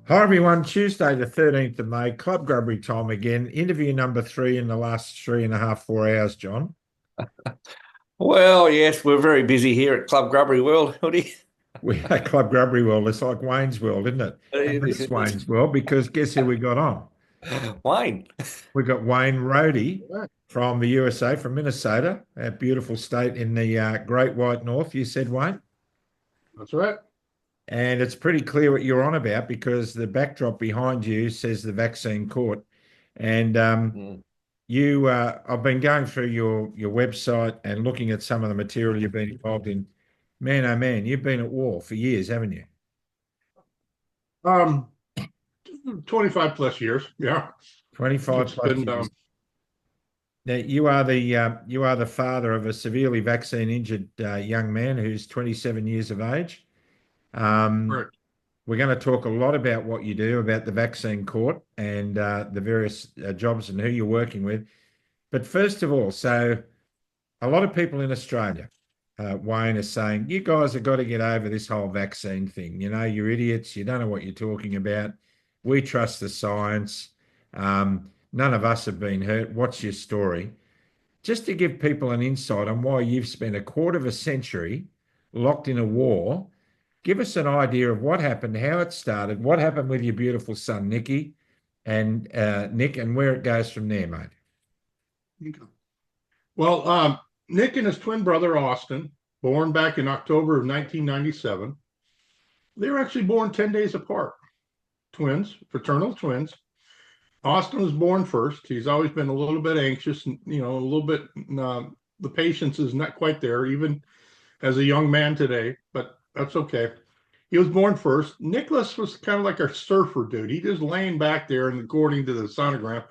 Hi everyone, Tuesday the 13th of May, Club Grubbery time again. Interview number three in the last 3.5, 4 hours, John. Well, yes, we're very busy here at Club Grubbery World, Hoodie. We at Club Grubbery World, it's like Wayne's World, isn't it? And It it is, is it is. Wayne's World because guess who we got on? Wayne. We got Wayne Rohde Right. from the USA, from Minnesota, a beautiful state in the Great White North, you said, Wayne. That's right. And it's pretty clear what you're on about because the backdrop behind you says the vaccine court. And Mm. I've been going through your website and looking at some of the material you've been involved in. Man, oh man, you've been at war for years, haven't you? Um, 25 plus years. Yeah. 25 It's plus been, years. Now, you are the father of a severely vaccine injured young man who's 27 years of age. Um, right. we're going to talk a lot about what you do, about the vaccine court and the various jobs and who you're working with. But first of all, so a lot of people in Australia, Wayne, is saying, you guys have got to get over this whole vaccine thing. You know, you're idiots. You don't know what you're talking about. We trust the science. None of us have been hurt. What's your story? Just to give people an insight on why you've spent a quarter of a century locked in a war, give us an idea of what happened, how it started, what happened with your beautiful son, Nick, and where it goes from there, mate. Okay. Well, Nick and his twin brother, Austin, born back in October of 1997, they were actually born 10 days apart. Twins, fraternal twins. Austin was born first. He's always been a little bit anxious and, a little bit, the patience is not quite there, even as a young man today, but that's okay. He was born first. Nicholas was kind of like a surfer dude. He just laying back there, and according to the sonogram,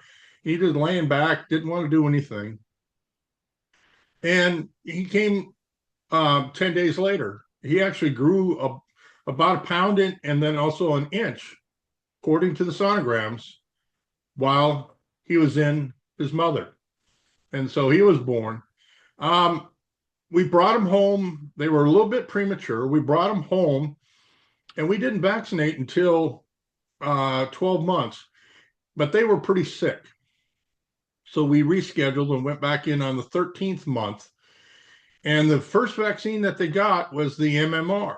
he just laying back, didn't want to do anything. And he came 10 days later. He actually grew about a pound and then also an inch, according to the sonograms, while he was in his mother. And so he was born. Um, we brought him home. They were a little bit premature. We brought him home and we didn't vaccinate until 12 months, but they were pretty sick. So we rescheduled and went back in on the 13th month. And the first vaccine that they got was the MMR.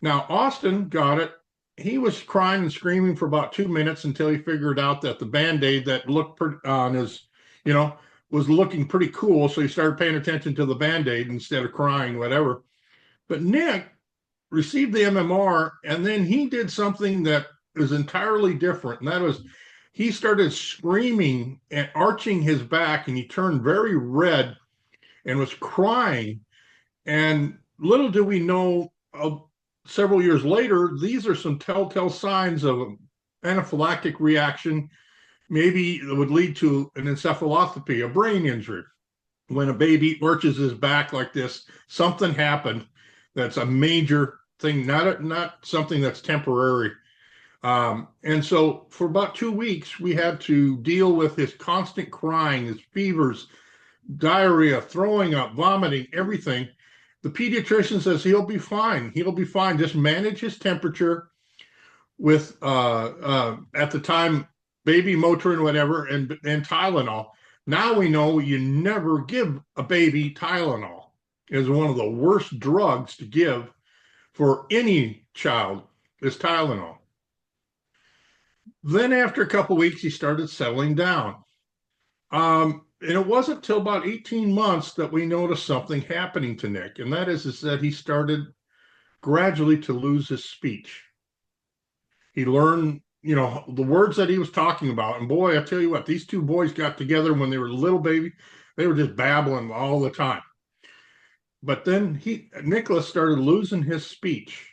Now, Austin got it. He was crying and screaming for about 2 minutes until he figured out that the Band-Aid that looked on his, you know, was looking pretty cool. So he started paying attention to the Band-Aid instead of crying, whatever. But Nick received the MMR, and then he did something that was entirely different. And that was he started screaming and arching his back, and he turned very red and was crying. And little do we know, several years later, these are some telltale signs of anaphylactic reaction. Maybe it would lead to an encephalopathy, a brain injury. When a baby arches his back like this, something happened that's a major thing, not something that's temporary. And so for about 2 weeks, we had to deal with his constant crying, his fevers, diarrhea, throwing up, vomiting, everything. The pediatrician says he'll be fine. He'll be fine. Just manage his temperature with, at the time, baby Motrin, whatever, and Tylenol. Now we know you never give a baby Tylenol. It is one of the worst drugs to give for any child is Tylenol. Then after a couple of weeks, he started settling down. And it wasn't till about 18 months that we noticed something happening to Nick, and that is that he started gradually to lose his speech. He learned, the words that he was talking about. And boy, I tell you what, these two boys got together when they were little baby. They were just babbling all the time. But then Nicholas started losing his speech.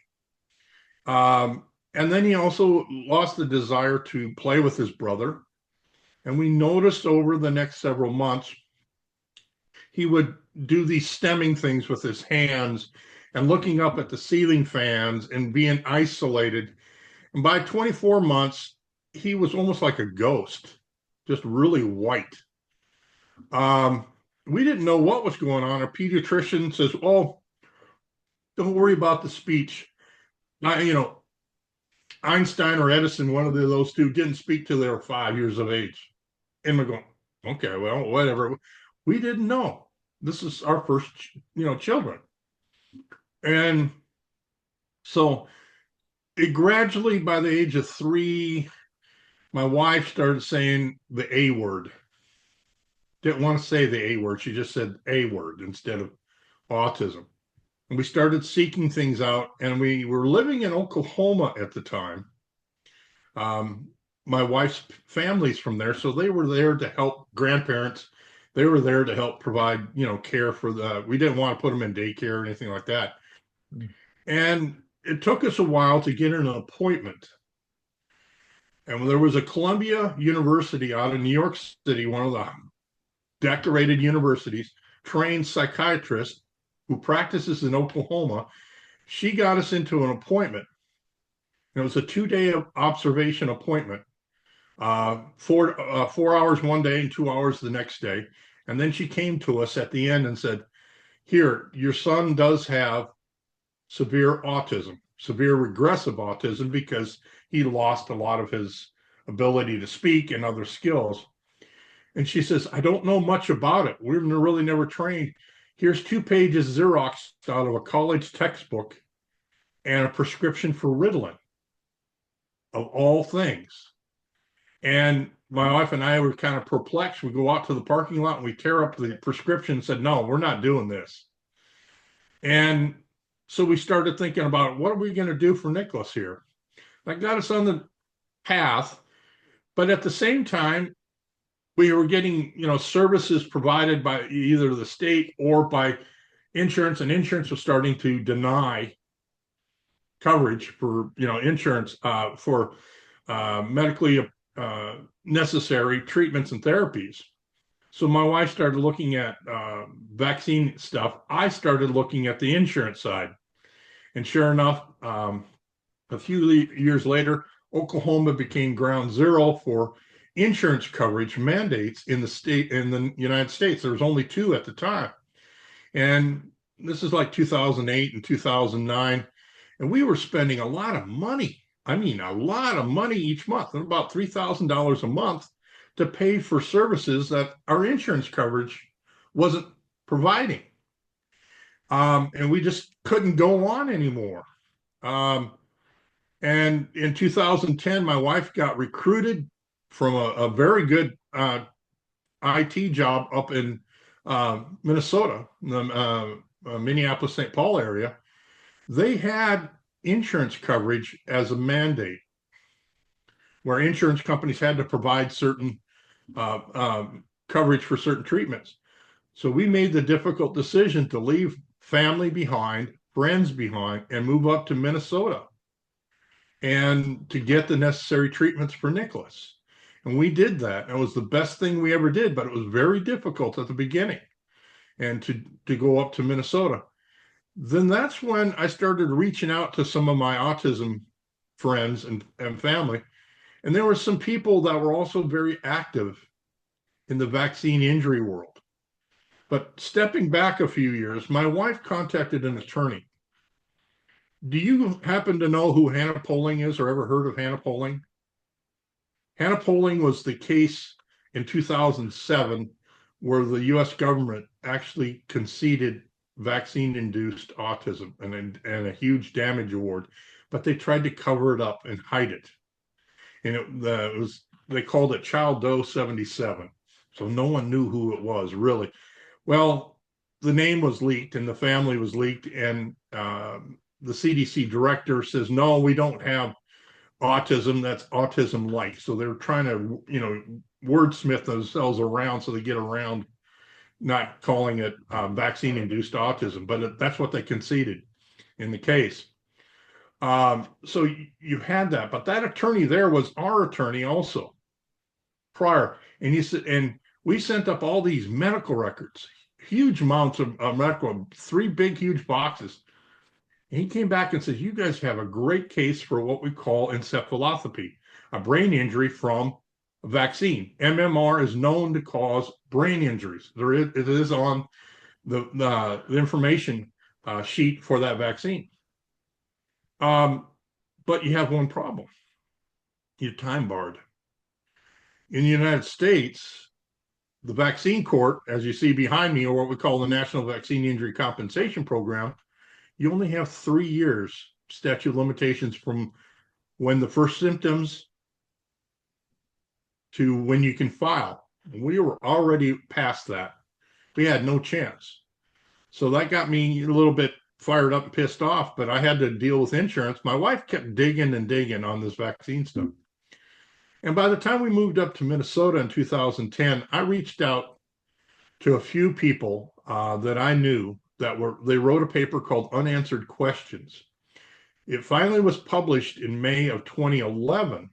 And then he also lost the desire to play with his brother. And we noticed over the next several months, he would do these stemming things with his hands and looking up at the ceiling fans and being isolated. And by 24 months, he was almost like a ghost, just really white. Um, we didn't know what was going on. A pediatrician says, "Oh, don't worry about the speech. I, Einstein or Edison, one of those two, didn't speak till they were 5 years of age. And we're going, okay, well, whatever. We didn't know. This is our first, children. And so it gradually, by the age of 3, my wife started saying the A word. Didn't want to say the A word. She just said A word instead of autism. And we started seeking things out, and we were living in Oklahoma at the time. My wife's family's from there, so they were there to help grandparents. They were there to help provide, care for we didn't want to put them in daycare or anything like that. And it took us a while to get an appointment. And there was a Columbia University out in New York City, one of the decorated universities, trained psychiatrist who practices in Oklahoma. She got us into an appointment. It was a 2-day observation appointment, 4 hours one day and 2 hours the next day. And then she came to us at the end and said, here, your son does have severe autism, severe regressive autism, because he lost a lot of his ability to speak and other skills. And she says, I don't know much about it. We're really never trained. Here's 2 pages Xeroxed out of a college textbook and a prescription for Ritalin, of all things. And my wife and I were kind of perplexed. We go out to the parking lot and we tear up the prescription and said, no, we're not doing this. And so we started thinking about, what are we going to do for Nicholas here? That got us on the path. But at the same time, we were getting, services provided by either the state or by insurance, and insurance was starting to deny coverage for, insurance for medically necessary treatments and therapies. So my wife started looking at vaccine stuff. I started looking at the insurance side. And sure enough, a few years later, Oklahoma became ground zero for insurance coverage mandates in the United States. There was only 2 at the time. And this is like 2008 and 2009. And we were spending a lot of money. I mean, a lot of money each month, about $3,000 a month, to pay for services that our insurance coverage wasn't providing. And we just couldn't go on anymore. And in 2010, my wife got recruited from a very good IT job up in Minnesota, the Minneapolis, St. Paul area. They had insurance coverage as a mandate, where insurance companies had to provide certain coverage for certain treatments. So we made the difficult decision to leave family behind, friends behind, and move up to Minnesota and to get the necessary treatments for Nicholas. And we did that. It was the best thing we ever did, but it was very difficult at the beginning, and to go up to Minnesota. Then that's when I started reaching out to some of my autism friends and family. And there were some people that were also very active in the vaccine injury world. But stepping back a few years, my wife contacted an attorney. Do you happen to know who Hannah Poling is, or ever heard of Hannah Poling? Hannah Poling was the case in 2007 where the US government actually conceded vaccine-induced autism and a huge damage award, but they tried to cover it up and hide it. And they called it Child Doe 77. So no one knew who it was, really. Well, the name was leaked and the family was leaked, and the CDC director says, no, we don't have autism, that's autism-like. So they're trying to, wordsmith themselves around so they get around not calling it vaccine-induced autism, but that's what they conceded in the case. So you had that, but that attorney there was our attorney also prior. And he said, and we sent up all these medical records, huge amounts of medical, 3 big, huge boxes. And he came back and said, you guys have a great case for what we call encephalopathy, a brain injury from a vaccine. MMR is known to cause brain injuries. It is on the information sheet for that vaccine. But you have one problem. You're time barred. In the United States, the vaccine court, as you see behind me, or what we call the National Vaccine Injury Compensation Program, you only have 3 years statute of limitations from when the first symptoms to when you can file. We were already past that. We had no chance. So that got me a little bit fired up and pissed off, but I had to deal with insurance. My wife kept digging and digging on this vaccine stuff. And by the time we moved up to Minnesota in 2010, I reached out to a few people that I knew they wrote a paper called Unanswered Questions. It finally was published in May of 2011.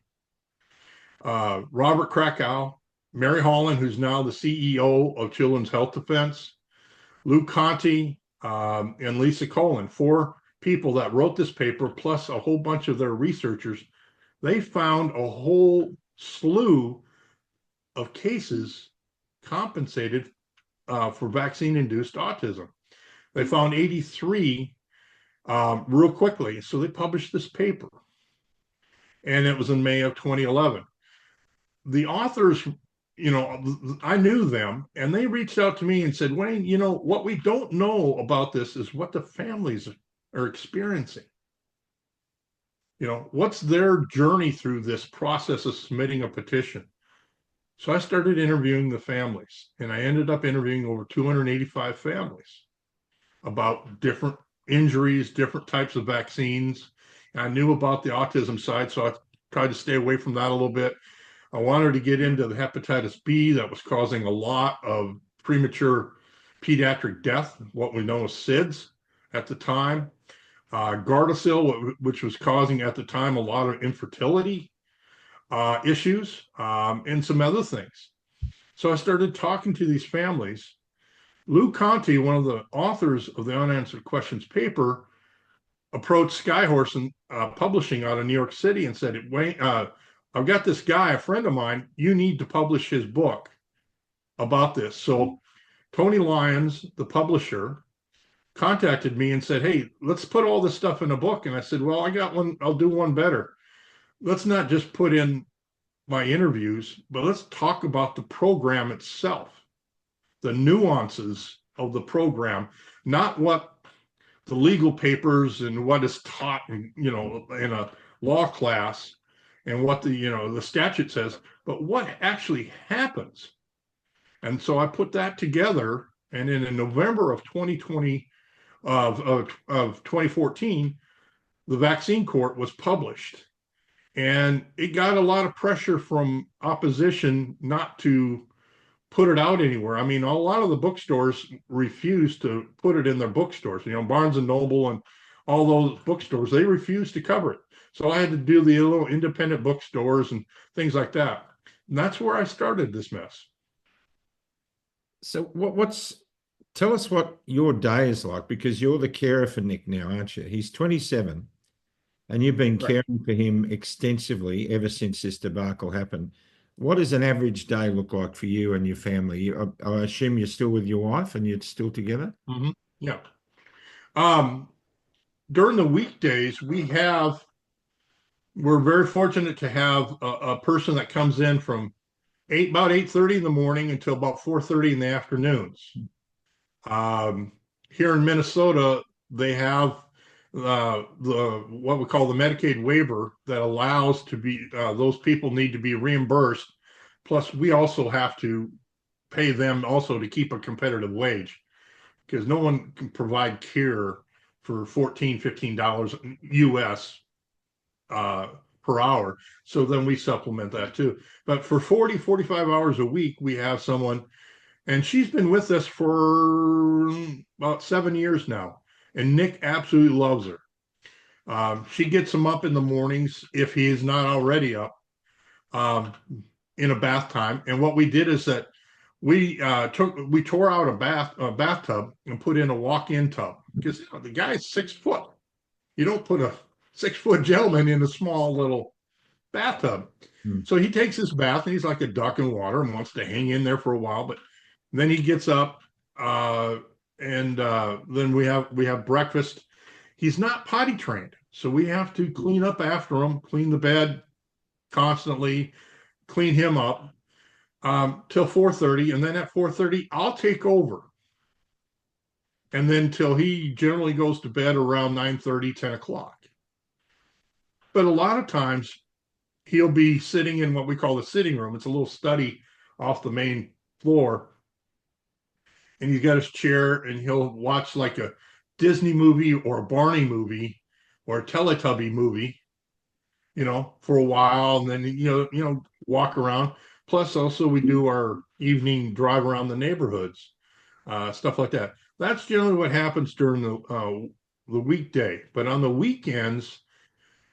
Robert Krakow, Mary Holland, who's now the CEO of Children's Health Defense, Lou Conti, and Lisa Colin, 4 people that wrote this paper, plus a whole bunch of their researchers. They found a whole slew of cases compensated for vaccine-induced autism. They found 83 real quickly. So they published this paper. And it was in May of 2011. The authors, I knew them, and they reached out to me and said, Wayne, what we don't know about this is what the families are experiencing. What's their journey through this process of submitting a petition? So I started interviewing the families, and I ended up interviewing over 285 families about different injuries, different types of vaccines. And I knew about the autism side, so I tried to stay away from that a little bit. I wanted to get into the hepatitis B that was causing a lot of premature pediatric death, what we know as SIDS at the time. Gardasil, which was causing at the time a lot of infertility issues, and some other things. So I started talking to these families. Lou Conti, one of the authors of the Unanswered Questions paper, approached Skyhorse and Publishing out of New York City and said, Wayne, I've got this guy, a friend of mine, you need to publish his book about this. So Tony Lyons, the publisher, contacted me and said, hey, let's put all this stuff in a book. And I said, well, I got one, I'll do one better. Let's not just put in my interviews, but let's talk about the program itself, the nuances of the program, not what the legal papers and what is taught, in a law class and what the statute says, but what actually happens. And so I put that together, and then in November of 2020, of 2014, the vaccine court was published. And it got a lot of pressure from opposition not to put it out anywhere. I mean, a lot of the bookstores refused to put it in their bookstores. Barnes and Noble and all those bookstores, they refused to cover it. So I had to do the little independent bookstores and things like that. And that's where I started this mess. So tell us what your day is like, because you're the carer for Nick now, aren't you? He's 27 and you've been caring for him extensively ever since this debacle happened. What does an average day look like for you and your family? I assume you're still with your wife and you're still together? Mm-hmm. Yeah. During the weekdays, we're very fortunate to have a person that comes in from about 8:30 in the morning until about 4:30 in the afternoons. Here in Minnesota, they have what we call the Medicaid waiver that allows those people need to be reimbursed. Plus, we also have to pay them also to keep a competitive wage, because no one can provide care for $14, $15 US per hour. So then we supplement that too. But for 40, 45 hours a week, we have someone, and she's been with us for about 7 years now. And Nick absolutely loves her. She gets him up in the mornings if he is not already up in a bath time. And what we did is that we tore out a bathtub and put in a walk-in tub, because the guy's 6 foot. You don't put a 6 foot gentleman in a small little bathtub. So he takes his bath and he's like a duck in water and wants to hang in there for a while, but then he gets up and then we have breakfast. He's not potty trained, So we have to clean up after him, clean the bed constantly, clean him up till 4:30. And then at 4:30, I'll take over. And then till he generally goes to bed around 9:30, 10 o'clock. But a lot of times he'll be sitting in what we call the sitting room. It's a little study off the main floor. And he's got his chair and he'll watch like a Disney movie or a Barney movie or a Teletubby movie, for a while, and then walk around. Plus, also we do our evening drive around the neighborhoods, stuff like that. That's generally what happens during the weekday. But on the weekends,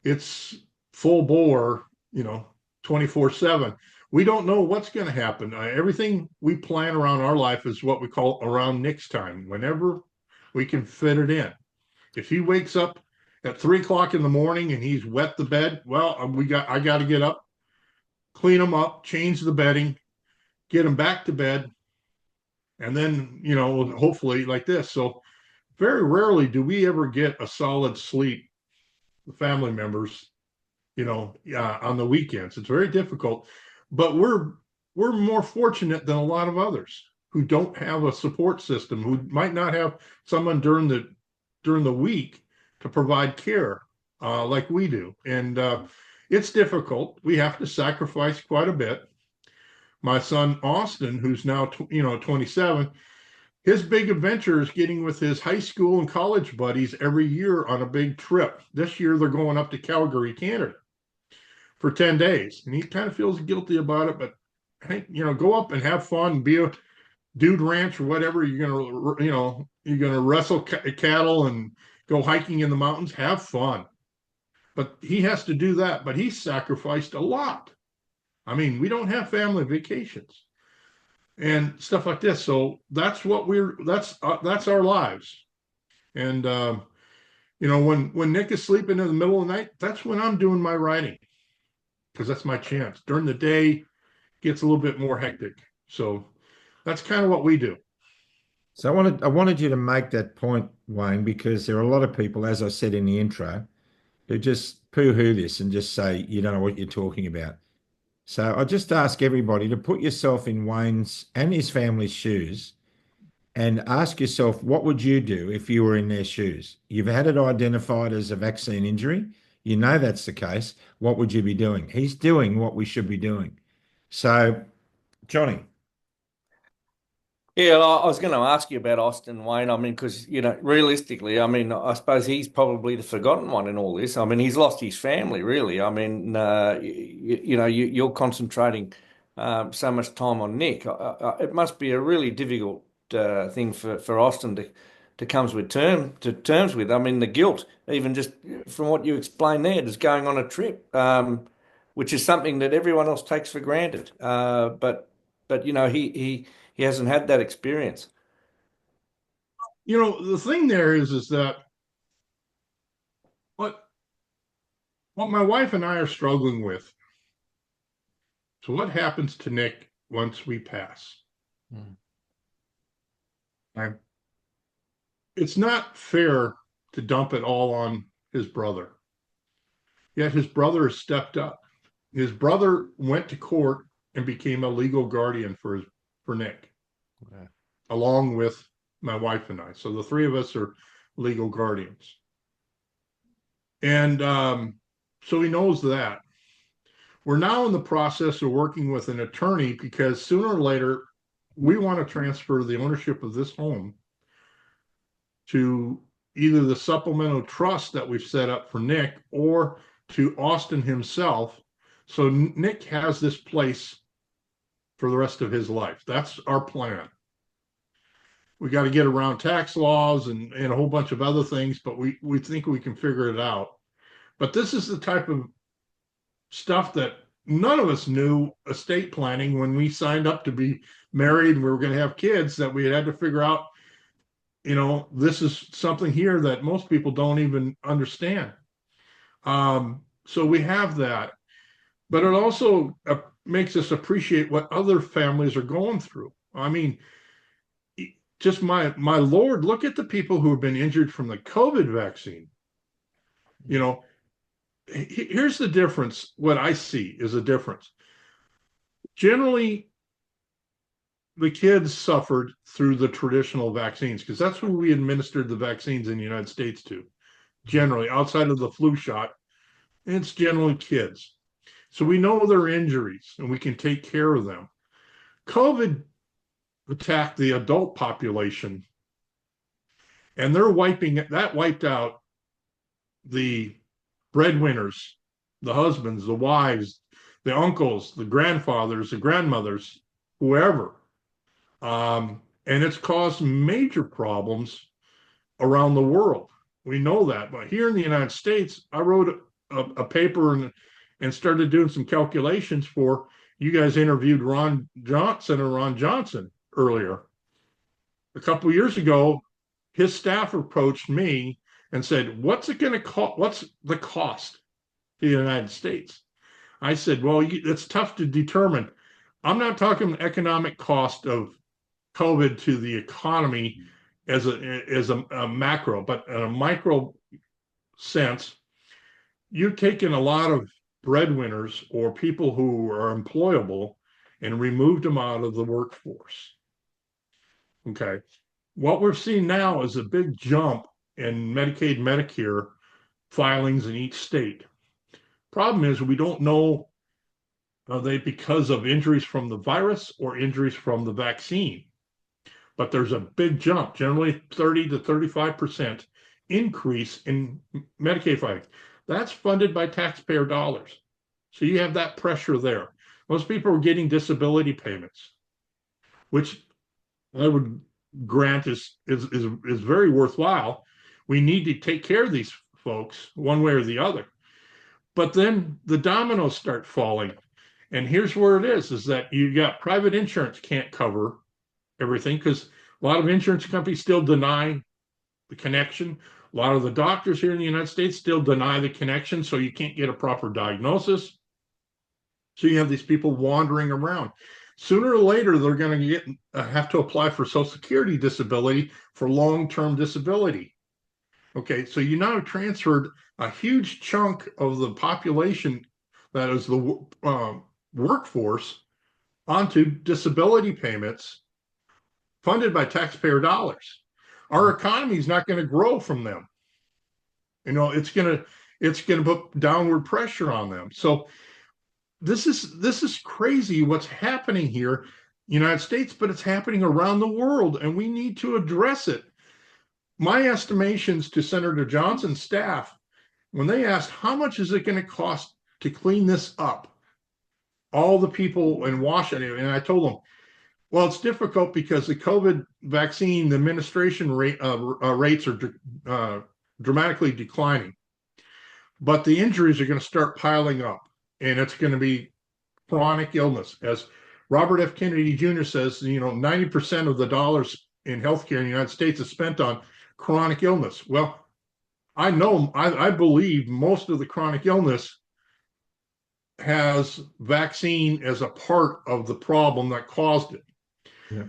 it's full bore, 24/7. We don't know what's going to happen. Everything we plan around our life is what we call around Nick's time, whenever we can fit it in. If he wakes up at 3 o'clock in the morning and he's wet the bed, well, I got to get up, clean him up, change the bedding, get him back to bed, and then, hopefully like this. So very rarely do we ever get a solid sleep, the family members, on the weekends. It's very difficult, but we're more fortunate than a lot of others who don't have a support system, who might not have someone during the week to provide care like we do. And it's difficult. We have to sacrifice quite a bit. My son Austin, who's now 27, his big adventure is getting with his high school and college buddies every year on a big trip. This year they're going up to Calgary, Canada for 10 days. And he kind of feels guilty about it, but hey, go up and have fun, be a dude ranch or whatever. You're going to wrestle cattle and go hiking in the mountains, have fun. But he has to do that, but he's sacrificed a lot. I mean, we don't have family vacations and stuff like this. So that's what that's our lives. And, when Nick is sleeping in the middle of the night, that's when I'm doing my writing, because that's my chance. During the day, gets a little bit more hectic. So that's kind of what we do. So I wanted you to make that point, Wayne, because there are a lot of people, as I said in the intro, who just poo-hoo this and just say you don't know what you're talking about. So I just ask everybody to put yourself in Wayne's and his family's shoes and ask yourself, what would you do if you were in their shoes? You've had it identified as a vaccine injury. You know that's the case. What would you be doing? He's doing what we should be doing. So, Johnny. Yeah, I was going to ask you about Austin, Wayne. I mean, because, realistically, I mean, I suppose he's probably the forgotten one in all this. I mean, he's lost his family, really. I mean, you're concentrating so much time on Nick. It must be a really difficult thing for Austin to come to terms with. I mean, the guilt, even just from what you explained there, just going on a trip, which is something that everyone else takes for granted. But he hasn't had that experience. The thing there is that what my wife and I are struggling with. So what happens to Nick once we pass? Mm. It's not fair to dump it all on his brother. Yet his brother has stepped up. His brother went to court and became a legal guardian for Nick, Okay. along with my wife and I. So the three of us are legal guardians. And so he knows that. We're now in the process of working with an attorney because sooner or later, we want to transfer the ownership of this home to either the supplemental trust that we've set up for Nick or to Austin himself. So Nick has this place for the rest of his life. That's our plan. We got to get around tax laws and a whole bunch of other things, but we think we can figure it out. But this is the type of stuff that none of us knew estate planning when we signed up to be married and we were going to have kids, that we had to figure out, this is something here that most people don't even understand. So we have that, but it also makes us appreciate what other families are going through. I mean, just my Lord, look at the people who have been injured from the COVID vaccine. You know, here's the difference. What I see is a difference. Generally, the kids suffered through the traditional vaccines because that's who we administered the vaccines in the United States to. Generally, outside of the flu shot, it's generally kids. So we know their injuries and we can take care of them. COVID attacked the adult population, and they're wiped out the breadwinners, the husbands, the wives, the uncles, the grandfathers, the grandmothers, whoever. And it's caused major problems around the world. We know that. But here in the United States, I wrote a paper and started doing some calculations for you guys interviewed Ron Johnson earlier. A couple of years ago, his staff approached me and said, what's it going to cost? What's the cost to the United States? I said, well, it's tough to determine. I'm not talking economic cost of COVID to the economy as a macro, but in a micro sense, you've taken a lot of breadwinners or people who are employable and removed them out of the workforce. Okay. What we're seeing now is a big jump in Medicaid, Medicare filings in each state. Problem is, we don't know are they because of injuries from the virus or injuries from the vaccine. But there's a big jump, generally 30 to 35% increase in Medicaid filings. That's funded by taxpayer dollars. So you have that pressure there. Most people are getting disability payments, which I would grant is very worthwhile. We need to take care of these folks one way or the other. But then the dominoes start falling. And here's where it is that you got private insurance can't cover everything because a lot of insurance companies still deny the connection. A lot of the doctors here in the United States still deny the connection, so you can't get a proper diagnosis. So you have these people wandering around. Sooner or later, they're going to have to apply for Social Security disability for long-term disability. Okay, so you now transferred a huge chunk of the population that is the workforce onto disability payments funded by taxpayer dollars. Our economy is not going to grow from them. You know, it's going to put downward pressure on them. So this is crazy what's happening here, United States, but it's happening around the world, and we need to address it. My estimations to Senator Johnson's staff, when they asked how much is it going to cost to clean this up, all the people in Washington, and I told them, well, it's difficult because the COVID vaccine, the administration rates are dramatically declining, but the injuries are going to start piling up, and it's going to be chronic illness. As Robert F. Kennedy Jr. says, 90% of the dollars in healthcare in the United States is spent on chronic illness. Well, I believe most of the chronic illness has vaccine as a part of the problem that caused it. Yeah.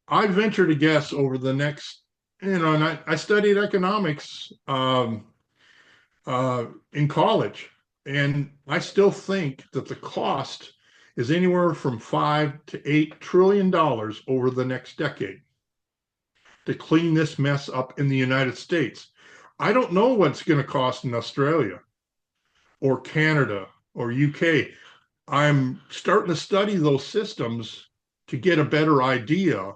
I venture to guess over the next, and I studied economics in college, and I still think that the cost is anywhere from $5 to $8 trillion over the next decade to clean this mess up in the United States. I don't know what it's going to cost in Australia or Canada or UK. I'm starting to study those systems to get a better idea,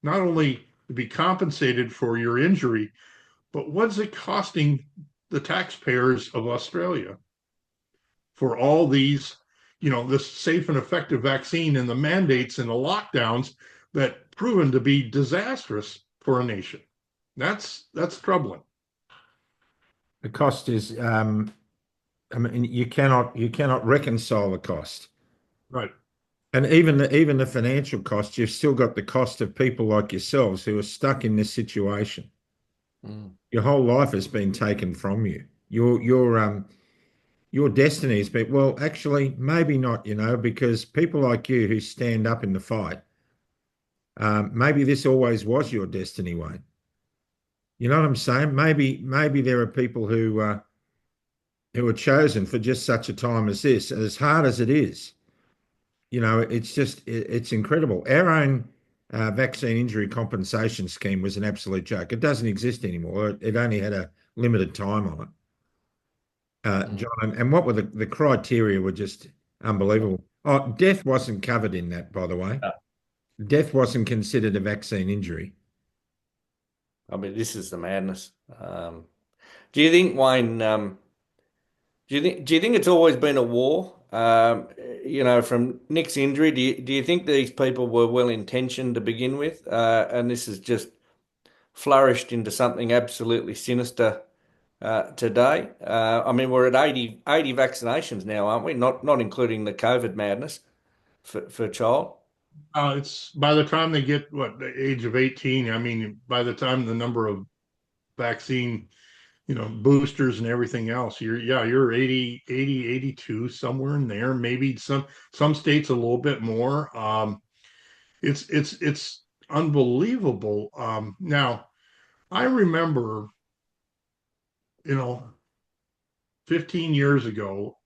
not only to be compensated for your injury, but what's it costing the taxpayers of Australia for all these, this safe and effective vaccine and the mandates and the lockdowns that proven to be disastrous for a nation. That's troubling. The cost is, you cannot reconcile the cost. Right. And even the financial cost, you've still got the cost of people like yourselves who are stuck in this situation. Mm. Your whole life has been taken from you. Your destiny has been, well, actually, maybe not, because people like you who stand up in the fight, maybe this always was your destiny, Wayne. You know what I'm saying? Maybe there are people who who are chosen for just such a time as this, and as hard as it is. It's just it's incredible. Our own vaccine injury compensation scheme was an absolute joke. It doesn't exist anymore. It only had a limited time on it. John, and what were the criteria were just unbelievable. Oh, death wasn't covered in that, by the way. No. Death wasn't considered a vaccine injury. I mean, this is the madness. Do you think, Wayne? Do you think it's always been a war? From Nick's injury, do you think these people were well intentioned to begin with, and this has just flourished into something absolutely sinister today? I mean, we're at 80 vaccinations now, aren't we? Not including the COVID madness for child. It's by the time they get the age of 18. I mean, by the time the number of vaccine, boosters and everything else, you're 82, somewhere in there. Maybe some states a little bit more. It's unbelievable. Now I remember, 15 years ago,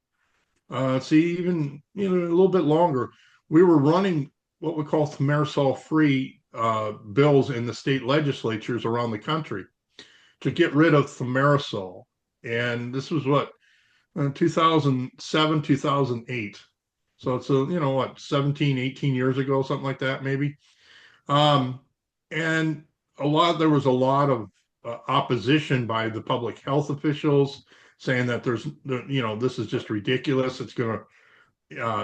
see, even a little bit longer, we were running what we call thimerosal-free bills in the state legislatures around the country to get rid of thimerosal. And this was 2007, 2008. So it's 17, 18 years ago, something like that, maybe. And there was a lot of opposition by the public health officials saying that this is just ridiculous. It's going to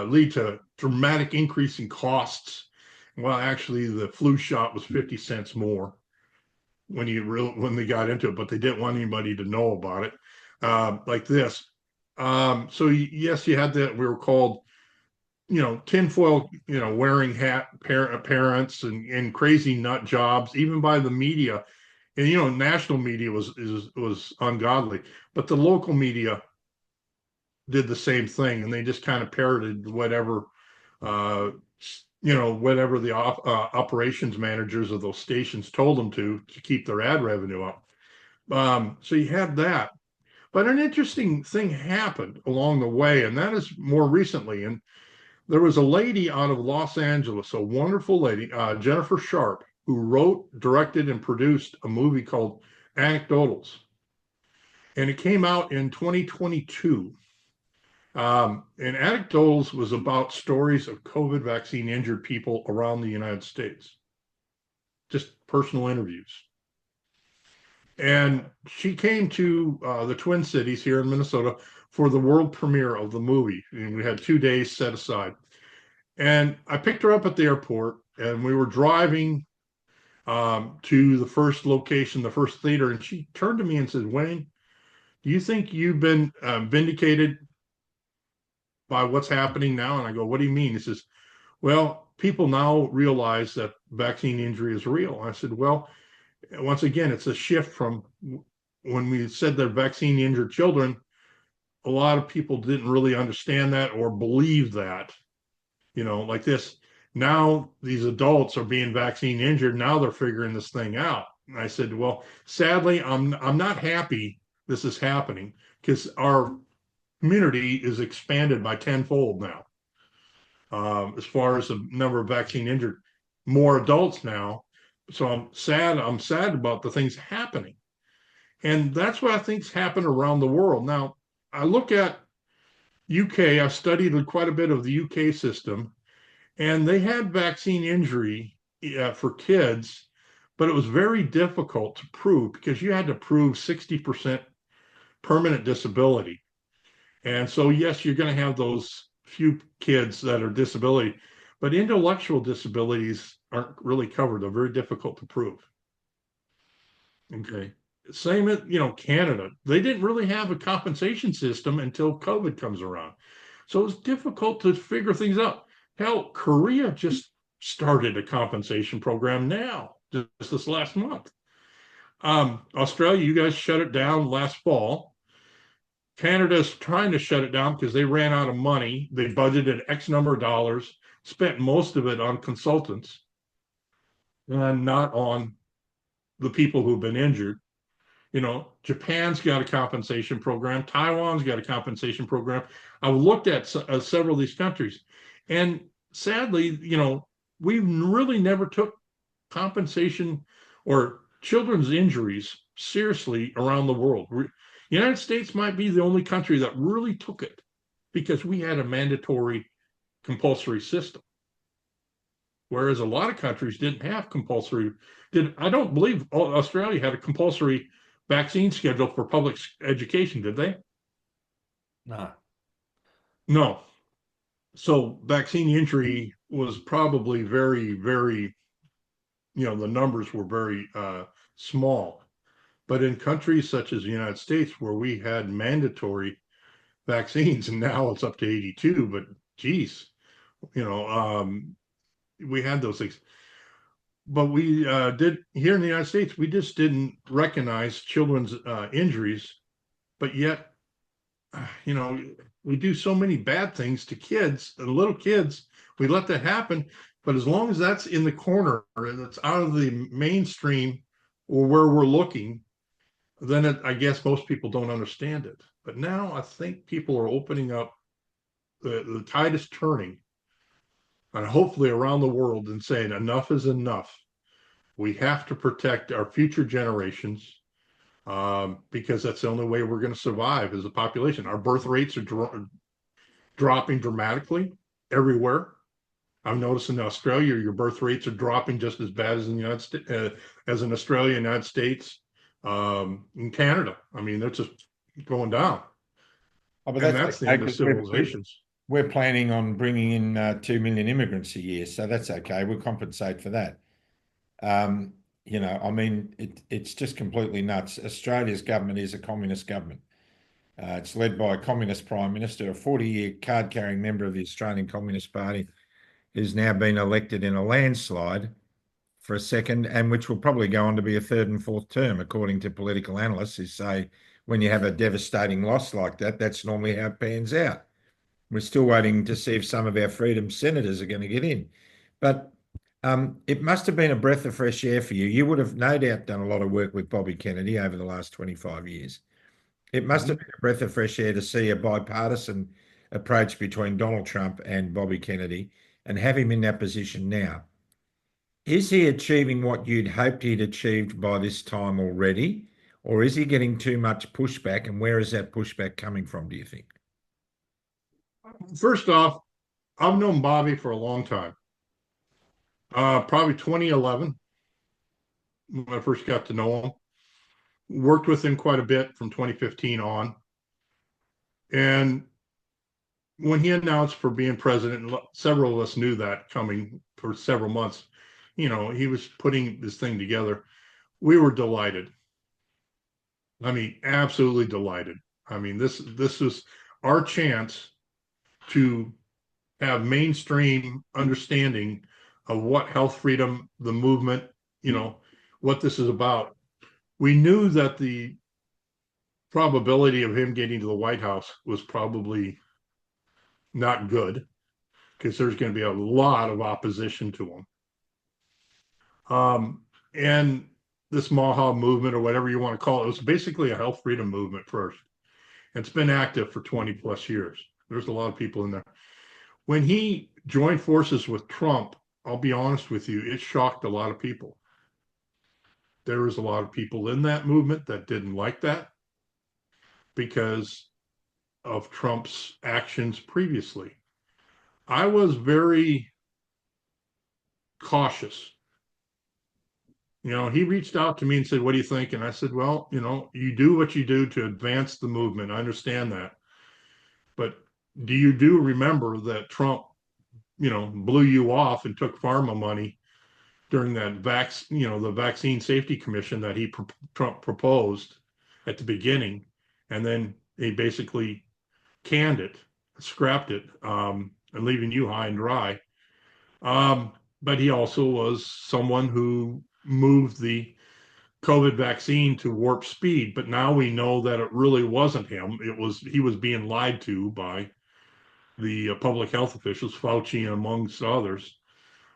lead to dramatic increase in costs. Well, actually, the flu shot was 50 cents more when they got into it, but they didn't want anybody to know about it like this. So yes, you had that. We were called, tinfoil, wearing hat parents and crazy nut jobs, even by the media. And national media was ungodly, but the local media did the same thing, and they just kind of parroted whatever whatever the operations managers of those stations told them to keep their ad revenue up. So you had that, but an interesting thing happened along the way, and that is more recently. And there was a lady out of Los Angeles, a wonderful lady, Jennifer Sharp, who wrote, directed, and produced a movie called Anecdotals. And it came out in 2022. And Anecdotals was about stories of COVID vaccine injured people around the United States, just personal interviews. And she came to the Twin Cities here in Minnesota for the world premiere of the movie. And we had 2 days set aside. And I picked her up at the airport, and we were driving to the first location, the first theater. And she turned to me and said, "Wayne, do you think you've been vindicated by what's happening now?" And I go, "What do you mean?" He says, "Well, people now realize that vaccine injury is real." I said, "Well, once again, it's a shift from when we said they're vaccine injured children. A lot of people didn't really understand that or believe that, like this. Now these adults are being vaccine injured. Now they're figuring this thing out." And I said, "Well, sadly, I'm not happy this is happening, because our community is expanded by tenfold now. As far as the number of vaccine injured, more adults now. So I'm sad about the things happening. And that's what I think's happened around the world. Now, I look at UK, I've studied quite a bit of the UK system, and they had vaccine injury for kids, but it was very difficult to prove, because you had to prove 60% permanent disability. And so, yes, you're going to have those few kids that are disability, but intellectual disabilities aren't really covered. They're very difficult to prove. Okay. Same at, Canada. They didn't really have a compensation system until COVID comes around. So it's difficult to figure things out. Hell, Korea just started a compensation program now, just this last month. Australia, you guys shut it down last fall. Canada's trying to shut it down because they ran out of money. They budgeted X number of dollars, spent most of it on consultants and not on the people who've been injured. Japan's got a compensation program. Taiwan's got a compensation program. I've looked at several of these countries, and sadly, we really never took compensation or children's injuries seriously around the world. United States might be the only country that really took it because we had a mandatory compulsory system. Whereas a lot of countries didn't have compulsory. I don't believe Australia had a compulsory vaccine schedule for public education, did they? No. No. So vaccine injury was probably very, very, the numbers were very small. But in countries such as the United States, where we had mandatory vaccines, and now it's up to 82, but geez, we had those things. But we did here in the United States, we just didn't recognize children's injuries, but yet, we do so many bad things to kids, the little kids, we let that happen. But as long as that's in the corner and it's out of the mainstream or where we're looking, then I guess most people don't understand it. But now I think people are opening up, the tide is turning, and hopefully around the world, and saying enough is enough. We have to protect our future generations, because that's the only way we're going to survive as a population. Our birth rates are dropping dramatically everywhere. I've noticed in Australia, your birth rates are dropping just as bad as in the United States, as in Australia, United States, in Canada. I mean, they're just going down. Oh, but And that's the okay, end of 'cause civilizations. we're planning on bringing in 2 million immigrants a year, so that's okay. We'll compensate for that. I mean, it's just completely nuts. Australia's government is a communist government. It's led by a communist prime minister, a 40-year card-carrying member of the Australian Communist Party, who's now been elected in a landslide for a second, and which will probably go on to be a third and fourth term, according to political analysts who say when you have a devastating loss like that, that's normally how it pans out. We're still waiting to see if some of our freedom senators are going to get in. But it must have been a breath of fresh air for you. You would have no doubt done a lot of work with Bobby Kennedy over the last 25 years. It must have been a breath of fresh air to see a bipartisan approach between Donald Trump and Bobby Kennedy and have him in that position now. Is he achieving what you'd hoped he'd achieved by this time already, or is he getting too much pushback? And where is that pushback coming from, do you think? First off, I've known Bobby for a long time. Probably 2011 when I first got to know him. Worked with him quite a bit from 2015 on. And when he announced for being president, and several of us knew that coming for several months, he was putting this thing together. We were delighted. I mean, absolutely delighted. I mean, this was our chance to have mainstream understanding of what health freedom, the movement, what this is about. We knew that the probability of him getting to the White House was probably not good because there's going to be a lot of opposition to him. And this Maha movement, or whatever you want to call it, was basically a health freedom movement first. It's been active for 20 plus years. There's a lot of people in there. When he joined forces with Trump, I'll be honest with you, it shocked a lot of people. There was a lot of people in that movement that didn't like that because of Trump's actions previously. I was very cautious. He reached out to me and said, "What do you think?" And I said, "Well, you do what you do to advance the movement. I understand that. But do remember that Trump, blew you off and took pharma money during that the vaccine safety commission that Trump proposed at the beginning, and then he basically canned it, scrapped it, and leaving you high and dry." But he also was someone who moved the COVID vaccine to warp speed. But now we know that it really wasn't him. He was being lied to by the public health officials, Fauci and amongst others.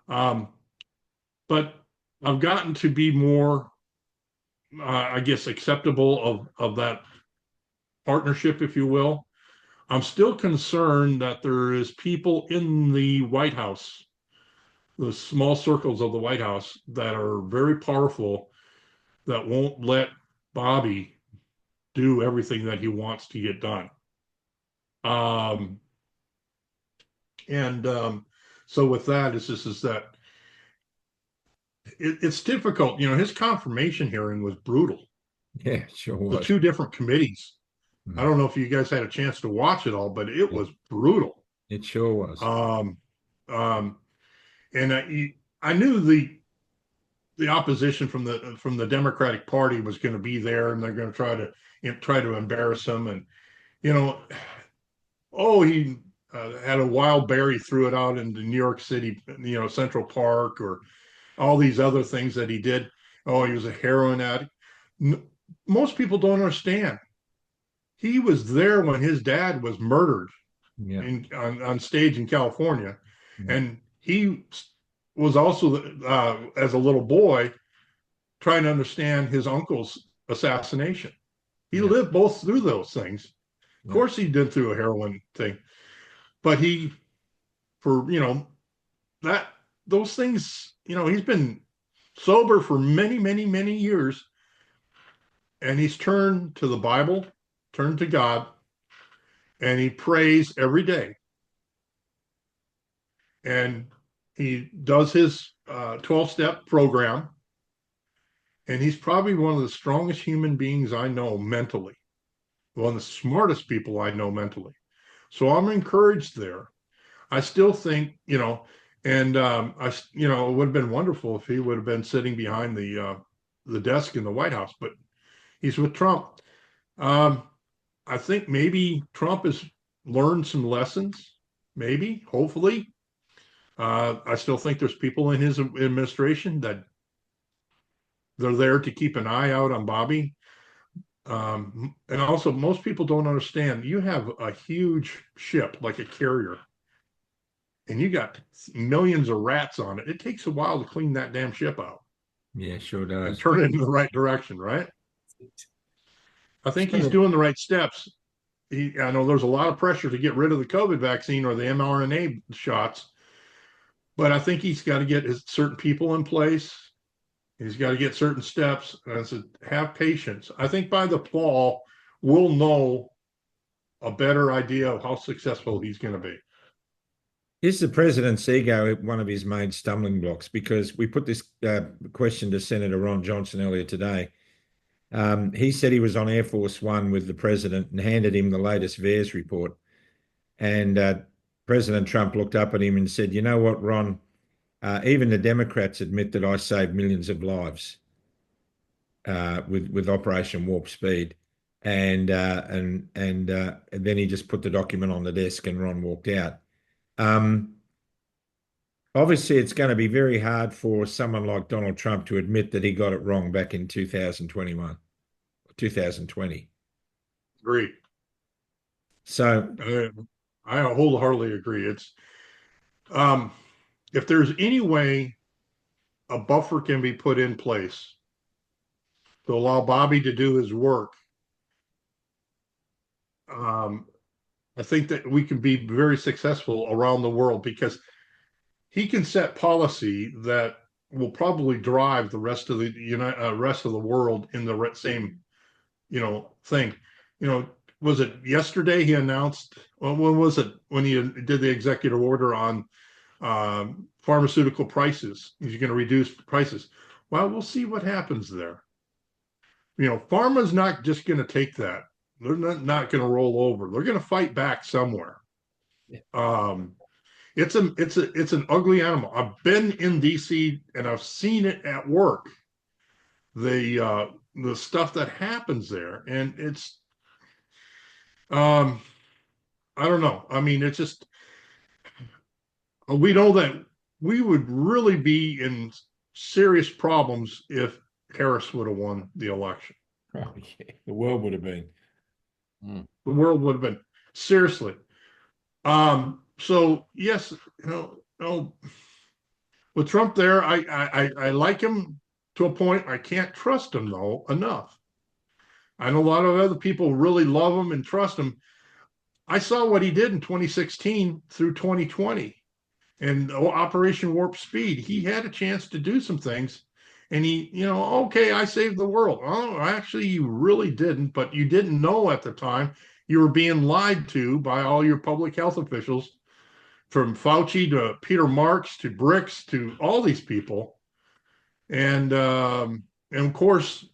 But I've gotten to be more I guess, acceptable of that partnership, if you will. I'm still concerned that there is people in the White House, the small circles of the White House, that are very powerful, that won't let Bobby do everything that he wants to get done. Um, and so with that, it's just is that it's difficult. You know, his confirmation hearing was brutal. Yeah, sure The was. two different committees. I Mm. don't know if you guys had a chance to watch it all, but it was brutal. It sure was. Um, um, and I knew the opposition from the Democratic Party was going to be there, and they're going to try to embarrass him. And you know, oh, he had a wild bear. He threw it out into New York City, you know, Central Park, or all these other things that he did. Oh, he was a heroin addict. Most people don't understand. He was there when his dad was murdered Yeah. on stage in California, Yeah. and he was also as a little boy trying to understand his uncle's assassination. He Yeah. lived both through those things. Of Yeah. course, he did through a heroin thing, but for that those things, he's been sober for many, many, many years, and he's turned to the Bible, turned to God, and he prays every day. And he does his 12-step program, and he's probably one of the strongest human beings I know mentally, one of the smartest people I know mentally. So I'm encouraged there. I still think, and it would have been wonderful if he would have been sitting behind the desk in the White House, but he's with Trump. Um, I think maybe Trump has learned some lessons, maybe, hopefully. I still think there's people in his administration that they're there to keep an eye out on Bobby. And also, most people don't understand. You have a huge ship, like a carrier, and you got millions of rats on it. It takes a while to clean that damn ship out Yeah, sure and does. turn it in the right direction, right? I think he's So, doing the right steps. I know there's a lot of pressure to get rid of the COVID vaccine or the mRNA shots, but I think he's got to get certain people in place. He's got to get certain steps. And I said, have patience. I think by the fall, we'll know a better idea of how successful he's going to be. is the president's ego one of his main stumbling blocks? Because we put this question to Senator Ron Johnson earlier today. He said he was on Air Force One with the president and handed him the latest VAERS report. And President Trump looked up at him and said, "You know what, Ron? Even the Democrats admit that I saved millions of lives with Operation Warp Speed." And then he just put the document on the desk, and Ron walked out. Um, Obviously, it's going to be very hard for someone like Donald Trump to admit that he got it wrong back in 2021, 2020. Agree. So, I wholeheartedly agree. It's um, if there's any way a buffer can be put in place to allow Bobby to do his work, um, I think that we can be very successful around the world because he can set policy that will probably drive the rest of the world in the same thing. Was it yesterday he announced? Well, when was it when he did the executive order on pharmaceutical prices? He's going to reduce prices. Well, we'll see what happens there. Pharma's not just going to take that. They're not going to roll over. They're going to fight back somewhere. yeah. It's an ugly animal. I've been in DC and I've seen it at work. The stuff that happens there, and it's I don't know. I mean, it's just we know that we would really be in serious problems if Harris would have won the election. oh, yeah, the world would have been. The world would have been seriously. So yes, with Trump there, I like him. to a point I can't trust him though enough. I know a lot of other people really love him and trust him. I saw what he did in 2016 through 2020 and Operation Warp Speed. He had a chance to do some things. And he, okay, I saved the world. Oh, actually, you really didn't, but you didn't know at the time. You were being lied to by all your public health officials, from Fauci to Peter Marks to Bricks to all these people. And of course,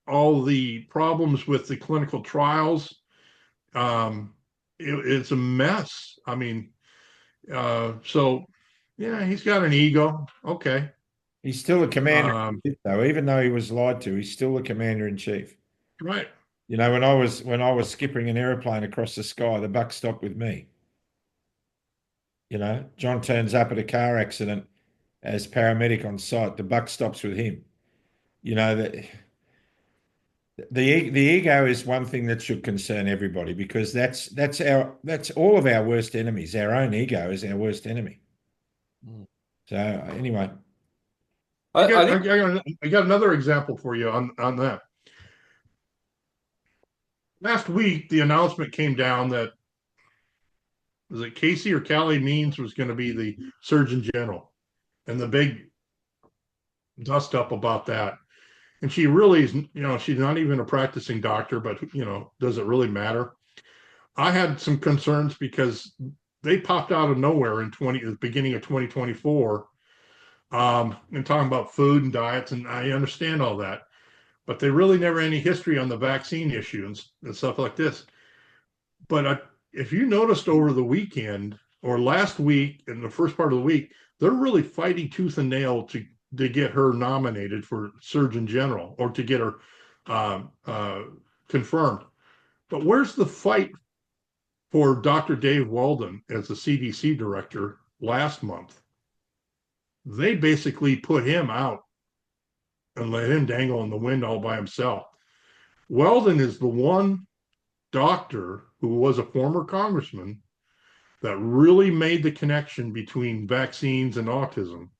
all the problems with the clinical trials. It's a mess. I mean, so yeah, he's got an ego. Okay. He's still a commander, Um, though. Even though he was lied to, he's still the commander in chief. right. You know, when I was skipping an airplane across the sky, the buck stopped with me. You know, John turns up at a car accident as paramedic on site. The buck stops with him. You know that the ego is one thing that should concern everybody, because that's all of our worst enemies. Our own ego is our worst enemy. So anyway, I got another example for you on that. Last week, the announcement came down that, was it Casey or Callie Means was going to be the Surgeon General, and the big dust up about that. And she really is, she's not even a practicing doctor, but does it really matter? I had some concerns because they popped out of nowhere in the beginning of 2024, and talking about food and diets, and I understand all that, but they really never had any history on the vaccine issue and stuff like this. But if you noticed over the weekend or last week in the first part of the week, they're really fighting tooth and nail to get her nominated for Surgeon General, or to get her confirmed. But where's the fight for Dr. Dave Weldon as the CDC director last month? They basically put him out and let him dangle in the wind all by himself. Weldon is the one doctor who was a former congressman that really made the connection between vaccines and autism.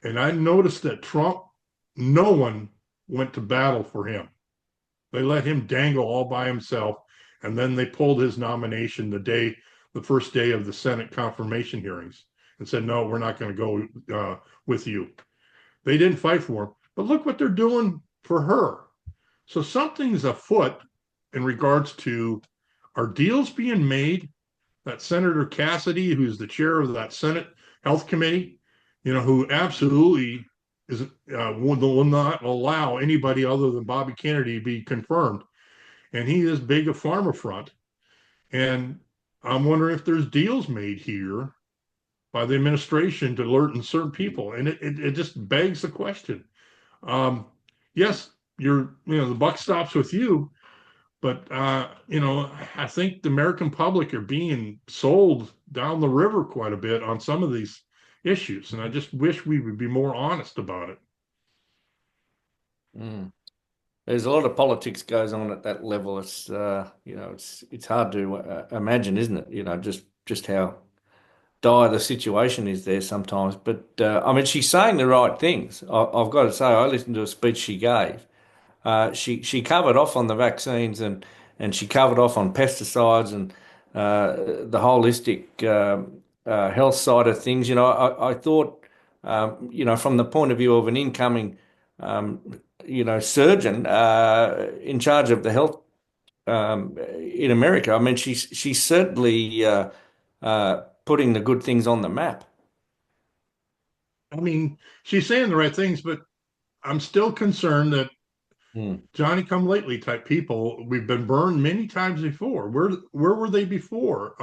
And I noticed that Trump, no one went to battle for him. They let him dangle all by himself, and then they pulled his nomination the first day of the Senate confirmation hearings, and said, no, we're not going to go with you. They didn't fight for him. But look what they're doing for her. So something's afoot in regards to, are deals being made that Senator Cassidy, who's the chair of that Senate Health Committee, who absolutely is will not allow anybody other than Bobby Kennedy to be confirmed. And he is big a pharma front. And I'm wondering if there's deals made here by the administration to alert certain people. And it just begs the question. Yes, the buck stops with you, but I think the American public are being sold down the river quite a bit on some of these issues, and I just wish we would be more honest about it. There's a lot of politics goes on at that level. It's it's hard to imagine, isn't it? Just how dire the situation is there sometimes. But I mean, she's saying the right things. I've got to say, I listened to a speech she gave. She covered off on the vaccines, and she covered off on pesticides and the holistic health side of things. I thought, from the point of view of an incoming, surgeon in charge of the health in America. I mean, she's certainly putting the good things on the map. I mean, she's saying the right things, but I'm still concerned that Johnny come lately type people, we've been burned many times before. Where were they before?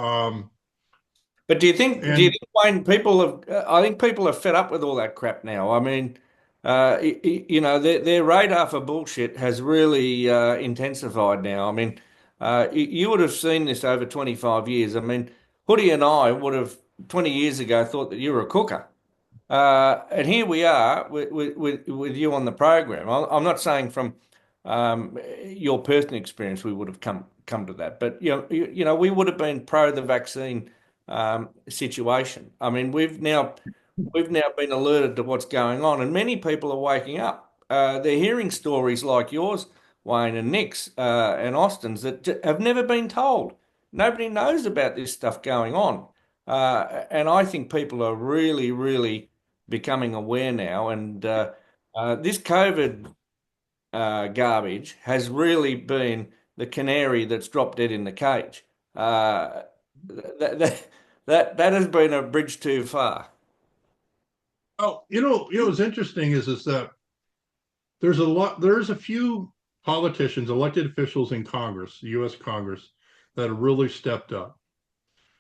But do you think, Wayne, I think people are fed up with all that crap now. I mean, their radar for bullshit has really intensified now. I mean, you would have seen this over 25 years. I mean, Hoodie and I would have 20 years ago thought that you were a cooker. And here we are with you on the program. I'm not saying from your personal experience we would have come to that, but we would have been pro the vaccine situation. I mean, we've now been alerted to what's going on, and many people are waking up. they're hearing stories like yours, Wayne, and Nick's, and Austin's that have never been told. Nobody knows about this stuff going on. And I think people are really, really becoming aware now. And this COVID garbage has really been the canary that's dropped dead in the cage. That has been a bridge too far. Oh, what's interesting is that there's a few politicians, elected officials in Congress, the U.S. Congress, that have really stepped up.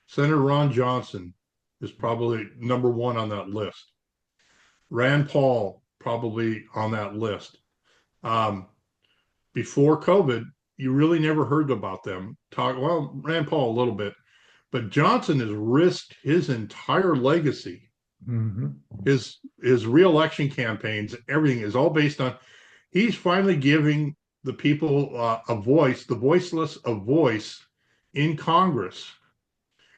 Senator Ron Johnson is probably number one on that list. Rand Paul probably on that list. Um, Before COVID, you really never heard about them talk. Well, Rand Paul a little bit, but Johnson has risked his entire legacy. Mhm. His reelection campaigns, everything is all based on. He's finally giving the people a voice, the voiceless a voice in Congress,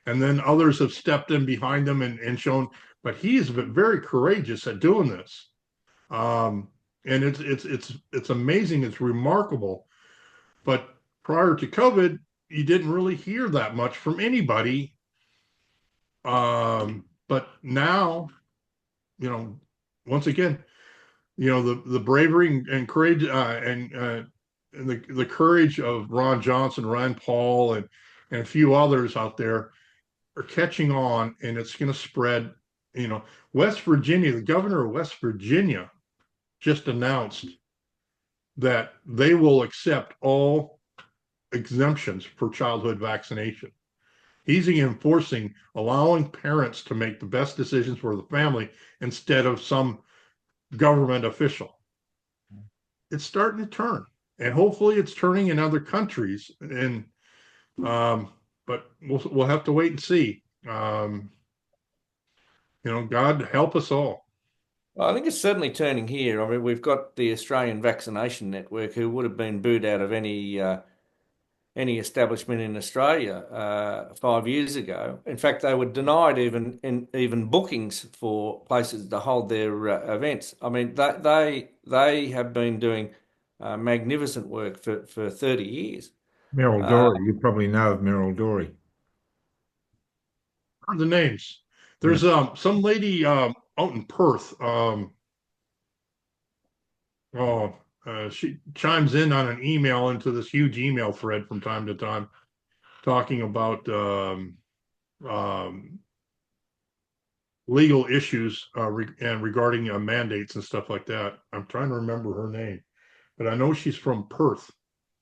and then others have stepped in behind him and shown. But he's been very courageous at doing this, and it's amazing. It's remarkable. But prior to COVID, you didn't really hear that much from anybody. But now, once again, the bravery and courage and the courage of Ron Johnson, Rand Paul, and a few others out there are catching on, and it's going to spread. West Virginia, the governor of West Virginia just announced that they will accept all exemptions for childhood vaccination. He's enforcing, allowing parents to make the best decisions for the family instead of some government official. It's starting to turn, and hopefully it's turning in other countries. And but we'll have to wait and see. God help us all. Well, I think it's certainly turning here. I mean, we've got the Australian Vaccination Network, who would have been booed out of any establishment in Australia 5 years ago. In fact, they were denied even bookings for places to hold their events. I mean, they have been doing magnificent work for 30 years. Meryl Uh, Dory, you probably know of Meryl Dory. The names. Yeah. There's some lady out in Perth. She chimes in on an email into this huge email thread from time to time, talking about um, legal issues and regarding mandates and stuff like that. I'm trying to remember her name, but I know she's from Perth,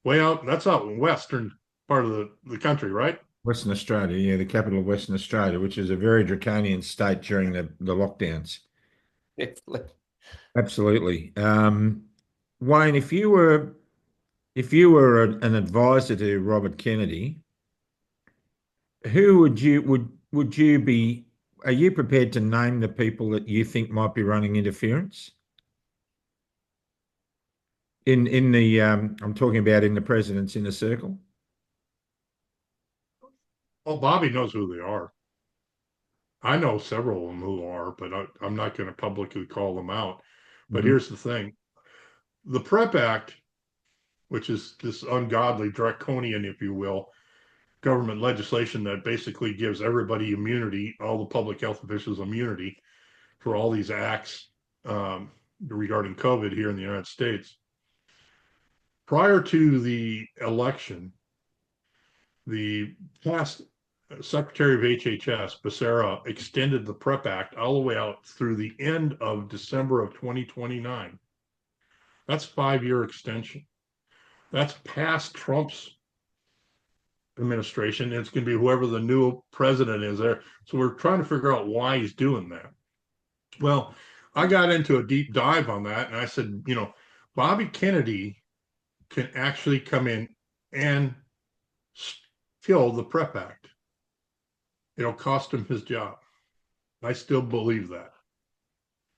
way out. That's out in western part of the country, right? Western Australia, yeah, the capital of Western Australia, which is a very draconian state during the lockdowns. Absolutely. Wayne, if you were an advisor to Robert Kennedy, who would you be? Are you prepared to name the people that you think might be running interference in the? I'm talking about in the president's inner circle. Well, Bobby knows who they are. I know several of them who are, but I'm not going to publicly call them out. But Mhm. here's the thing: the PrEP Act, which is this ungodly, draconian, if you will, government legislation that basically gives everybody immunity, all the public health officials immunity for all these acts regarding COVID here in the United States. Prior to the election, the past Secretary of HHS, Becerra, extended the PrEP Act all the way out through the end of December of 2029. That's 5-year extension. That's past Trump's administration. It's going to be whoever the new president is there. So we're trying to figure out why he's doing that. Well, I got into a deep dive on that, and I said, Bobby Kennedy can actually come in and kill the PrEP Act. It'll cost him his job. I still believe that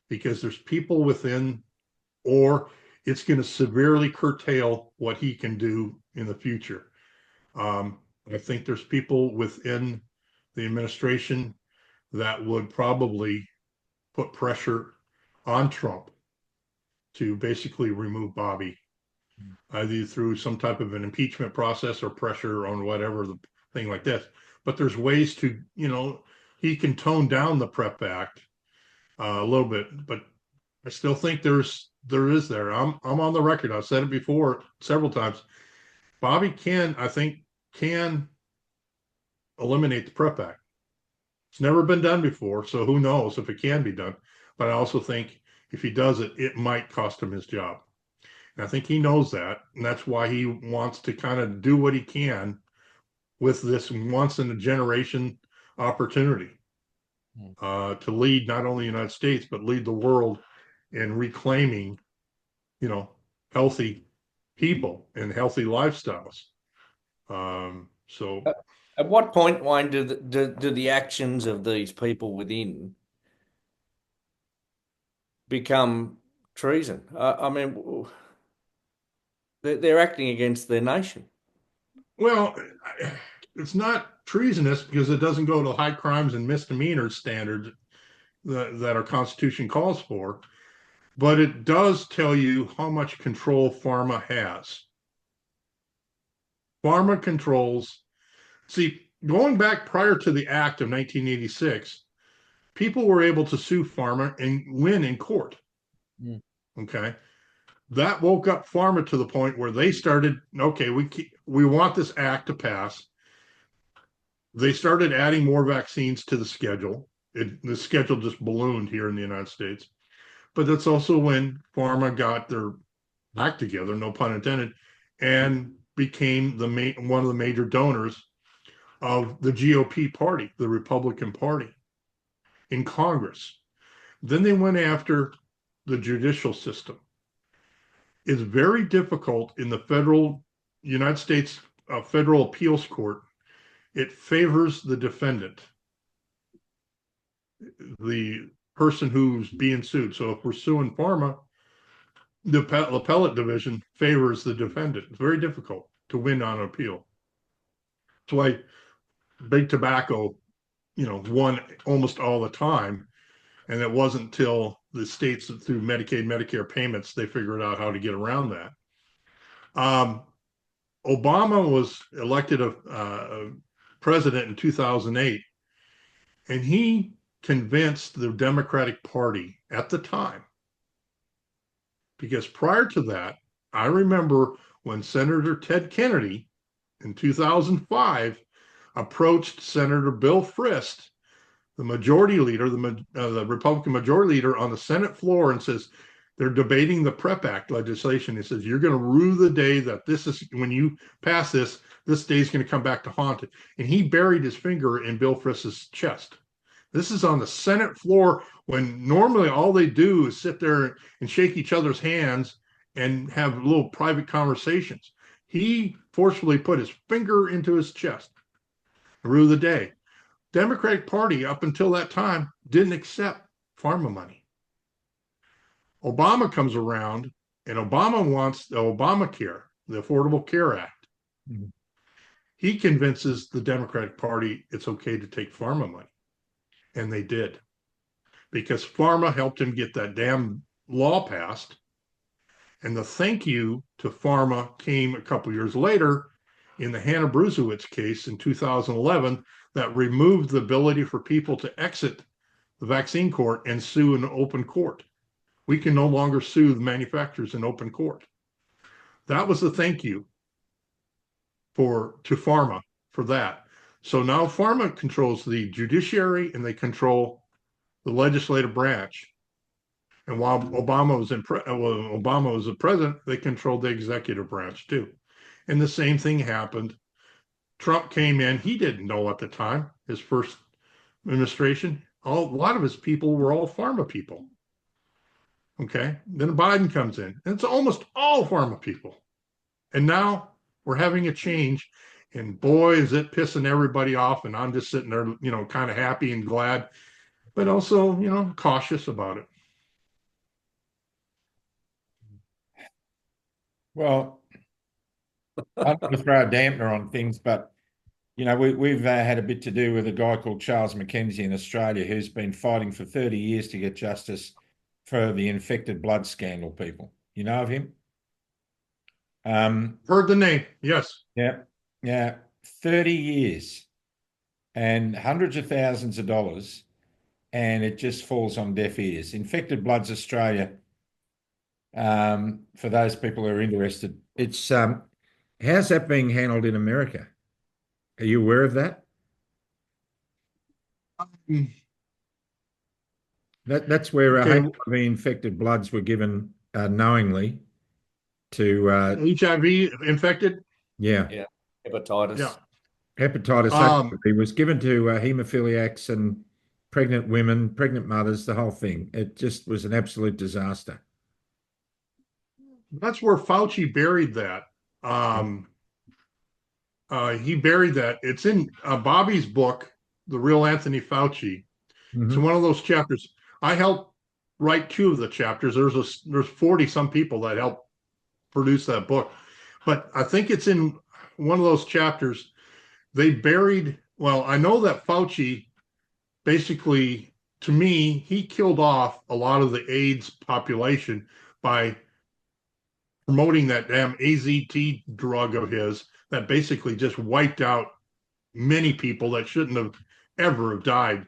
because there's people within, or it's going to severely curtail what he can do in the future. I think there's people within the administration that would probably put pressure on Trump to basically remove Bobby, either through some type of an impeachment process or pressure on whatever the thing like this. But there's ways to, he can tone down the PrEP Act a little bit, but I still think there is there. I'm on the record. I've said it before several times. Bobby I think, can eliminate the PrEP Act. It's never been done before, so who knows if it can be done. But I also think if he does it, it might cost him his job. And I think he knows that, and that's why he wants to kind of do what he can with this once in a generation opportunity to lead not only the United States, but lead the world in reclaiming, healthy people and healthy lifestyles. So at what point, Wayne, do the actions of these people within become treason? I mean, they're acting against their nation. well, it's not treasonous because it doesn't go to high crimes and misdemeanors standards that our Constitution calls for, but it does tell you how much control pharma has. Pharma controls. See, going back prior to the Act of 1986, people were able to sue pharma and win in court. Okay. That woke up pharma to the point where they started, okay, we want this act to pass. They started adding more vaccines to the schedule. The schedule just ballooned here in the United States. But that's also when pharma got their act together, no pun intended, and became one of the major donors of the GOP party, the Republican Party in Congress. Then they went after the judicial system. It's very difficult in the federal United States Federal Appeals Court. It favors the defendant, the person who's being sued. So if we're suing pharma, the appellate division favors the defendant. It's very difficult to win on appeal. That's why big tobacco, won almost all the time. And it wasn't until the states through Medicaid, Medicare payments, they figured out how to get around that. Obama was elected a president in 2008, and he convinced the Democratic Party at the time. Because prior to that, I remember when Senator Ted Kennedy in 2005 approached Senator Bill Frist, the majority leader, the Republican majority leader on the Senate floor, and says, they're debating the PrEP Act legislation. He says, you're going to rue the day that when you pass this day is going to come back to haunt it. And he buried his finger in Bill Frist's chest. This is on the Senate floor when normally all they do is sit there and shake each other's hands and have little private conversations. He forcefully put his finger into his chest. Rue the day. Democratic Party, up until that time, didn't accept pharma money. Obama comes around, and Obama wants the Obamacare, the Affordable Care Act. Mm-hmm. He convinces the Democratic Party it's okay to take pharma money. And they did. Because pharma helped him get that damn law passed. And the thank you to pharma came a couple years later in the Hannah Bruzewicz case in 2011 that removed the ability for people to exit the vaccine court and sue in open court. We can no longer sue the manufacturers in open court. That was the thank you to pharma for that. So now pharma controls the judiciary and they control the legislative branch. And while Obama was the president, they controlled the executive branch too. And the same thing happened. Trump came in. He didn't know at the time, his first administration, a lot of his people were all pharma people. Okay. Then Biden comes in, and it's almost all pharma people. And now we're having a change. And boy, is it pissing everybody off. And I'm just sitting there, kind of happy and glad, but also, cautious about it. Well, I don't want to throw a dampener on things, but we've had a bit to do with a guy called Charles McKenzie in Australia who's been fighting for 30 years to get justice for the infected blood scandal people. You know of him? Heard the name. Yes. Yeah, yeah, 30 years and hundreds of thousands of dollars, and it just falls on deaf ears. Infected Bloods Australia, for those people who are interested, it's how's that being handled in America? Are you aware of that? Mm. That's where Okay. HIV infected bloods were given knowingly to HIV infected. yeah. Yeah, hepatitis. Yeah. Hepatitis A was given to hemophiliacs and pregnant women, pregnant mothers, the whole thing. It just was an absolute disaster. That's where Fauci buried that. He buried that. It's in Bobby's book, The Real Anthony Fauci. It's Mhm. one of those chapters. I helped write 2 of the chapters. There's 40 some people that helped produce that book, but I think it's in one of those chapters. They buried. Well, I know that Fauci basically, to me, he killed off a lot of the AIDS population by promoting that damn AZT drug of his that basically just wiped out many people that shouldn't have ever have died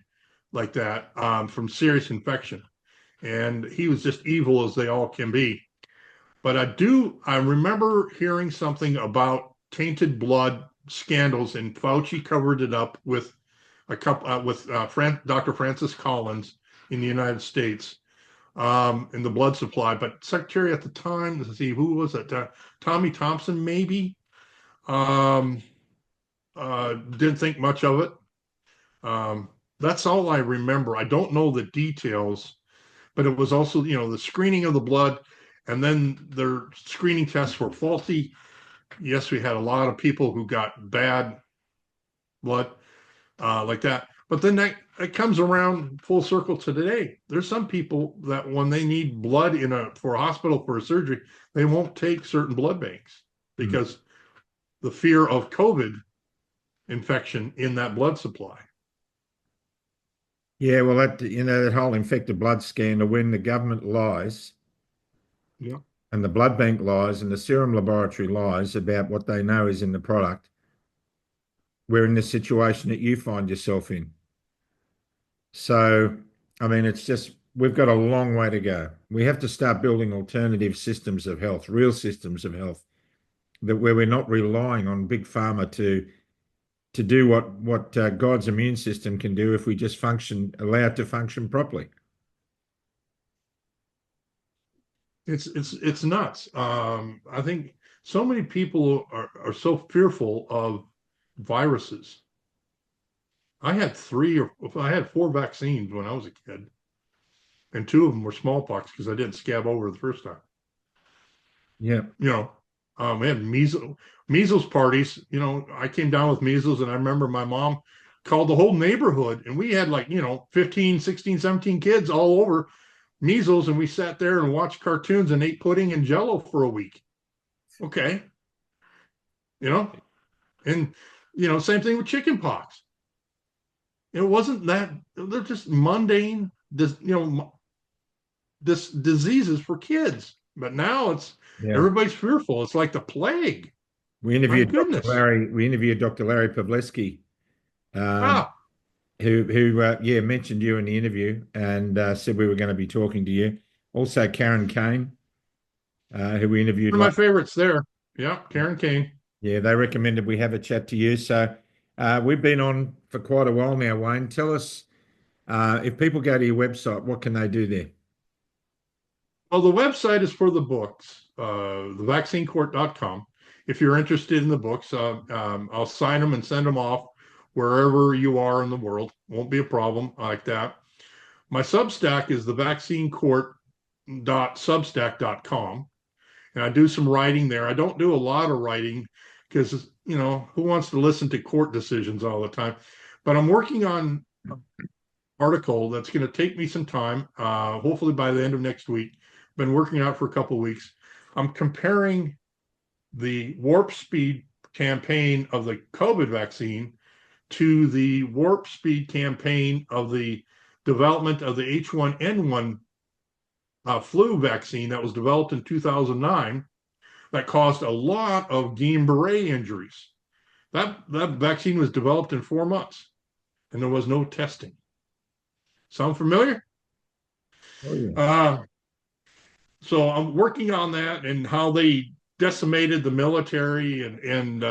like that from serious infection. And he was just evil as they all can be. But I remember hearing something about tainted blood scandals, and Fauci covered it up with a couple with Dr. Francis Collins in the United States in the blood supply. But secretary at the time, let's see, who was it? Tommy Thompson, maybe. Didn't think much of it. That's all I remember. I don't know the details, but it was also, the screening of the blood, and then their screening tests were faulty. Yes, we had a lot of people who got bad blood like that. But then that comes around full circle to today. There's some people that when they need blood for a hospital for a surgery, they won't take certain blood banks because the fear of COVID infection in that blood supply. Yeah, well, that whole infected blood scandal, when the government lies Yeah. and the blood bank lies and the serum laboratory lies about what they know is in the product, we're in the situation that you find yourself in. So, I mean, it's just we've got a long way to go. We have to start building alternative systems of health, real systems of health, that where we're not relying on big pharma to do what God's immune system can do if we just allow it to function properly. It's nuts. I think so many people are so fearful of viruses. I had 4 vaccines when I was a kid, and 2 of them were smallpox because I didn't scab over the first time. Yeah. We had measles parties. I came down with measles, and I remember my mom called the whole neighborhood, and we had 15, 16, 17 kids all over measles, and we sat there and watched cartoons and ate pudding and jello for a week. Okay. And same thing with chicken pox. It wasn't that. They're just mundane diseases for kids. But now everybody's fearful. It's like the plague. We interviewed My goodness. Dr. Larry Pavlesky, who mentioned you in the interview and said we were going to be talking to you. Also, Karen Kane, who we interviewed. One of my favorites there. Yeah, Karen Kane. Yeah, they recommended we have a chat to you. So we've been on for quite a while now, Wayne. Tell us, if people go to your website, what can they do there? Well, the website is for the books, thevaccinecourt.com. If you're interested in the books, I'll sign them and send them off wherever you are in the world. Won't be a problem like that. My Substack is thevaccinecourt.substack.com. And I do some writing there. I don't do a lot of writing because, who wants to listen to court decisions all the time? But I'm working on an article that's going to take me some time, hopefully by the end of next week. Been working out for a couple of weeks. I'm comparing the warp speed campaign of the COVID vaccine to the warp speed campaign of the development of the H1N1 flu vaccine that was developed in 2009 that caused a lot of Guillain-Barré injuries. That vaccine was developed in 4 months, and there was no testing. Sound familiar? Oh, yeah. So I'm working on that and how they decimated the military and